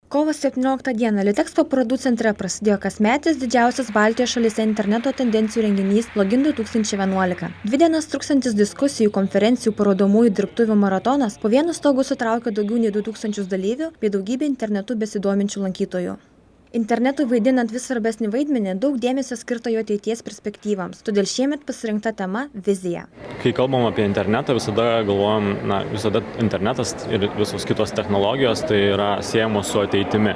Kovo 17 dieną Litexpo parodų centre prasidėjo kasmetis didžiausias Baltijos šalyse interneto tendencijų renginys Login 2011. 2 dienas truksantis diskusijų, konferencijų, parodomųjų dirbtuvių maratonas po vienu stogu sutraukė daugiau nei 2000 dalyvių bei daugybę internetu besidominčių lankytojų. Internetui vaidinant vis svarbesnį vaidmenį, daug dėmesio skirta jo ateities perspektyvams, todėl šiemet pasirinkta tema – vizija. Kai kalbam apie internetą, visada galvojam, visada internetas ir visos kitos technologijos tai yra siejamos su ateitimi.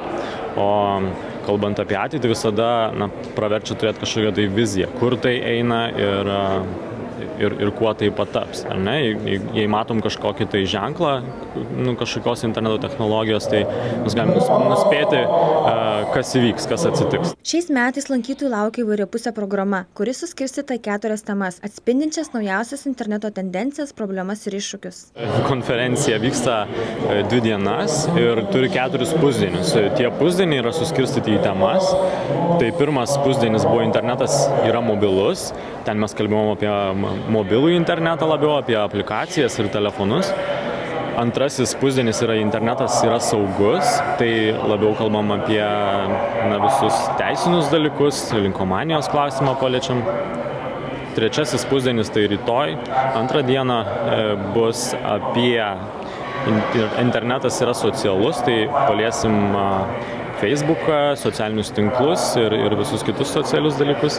O kalbant apie ateitį, visada praverčia turėti kažkokią tai viziją, kur tai eina ir kuo tai pataps. Ar ne? Jei matom kažkokį tai ženklą, kažkokios interneto technologijos, tai mes galime nuspėti, kas įvyks, kas atsitiks. Šiais metais lankytojų laukia įvairiapusė programa, kuri suskirstyta į 4 temas, atspindinčias naujausias interneto tendencijas, problemas ir iššūkius. Konferencija vyksta 2 dienas ir turi 4 pusdienius. Tie pusdieniai yra suskirstyti į temas. Tai pirmas pusdienis buvo internetas yra mobilus. Ten mes kalbėjome apie mobilų internetą labiau, apie aplikacijas ir telefonus. Antrasis pusdienis yra internetas yra saugus, tai labiau kalbam apie visus teisinius dalykus, linkomanijos klausimą paliečiam. Trečiasis pusdienis tai rytoj, antrą dieną bus apie internetas yra socialus, tai paliesim Facebooką, socialinius tinklus ir visus kitus socialius dalykus.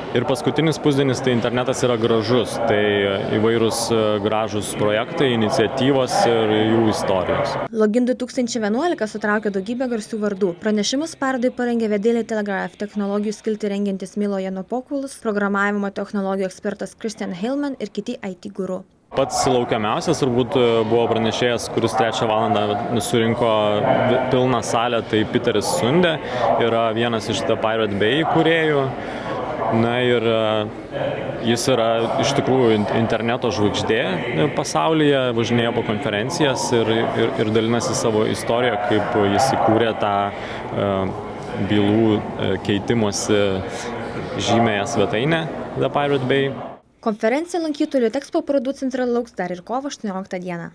Ir paskutinis pusdienis tai internetas yra gražus, tai įvairūs gražūs projektai, iniciatyvos ir jų istorijos. Login 2011 sutraukė daugybę garsių vardų. Pranešimus parodai parengė Daily Telegraph technologijų skiltį rengiantis Milo Janopoulos, programavimo technologijų ekspertas Christian Hillman ir kiti IT guru. Pats laukiamiausias turbūt buvo pranešėjas, kuris 3 valandą surinko pilną salę, tai Peteris Sunde, yra vienas iš The Pirate Bay įkūrėjų. Ir jis yra iš tikrųjų interneto žvaigždė pasaulyje, važinėja po konferencijas ir dalinasi savo istoriją, kaip jis įkūrė tą bylų keitimosi žymėją svetainę The Pirate Bay. Konferencija lankytojų Litexpo parodų centre lauks dar ir kovo 18 dieną.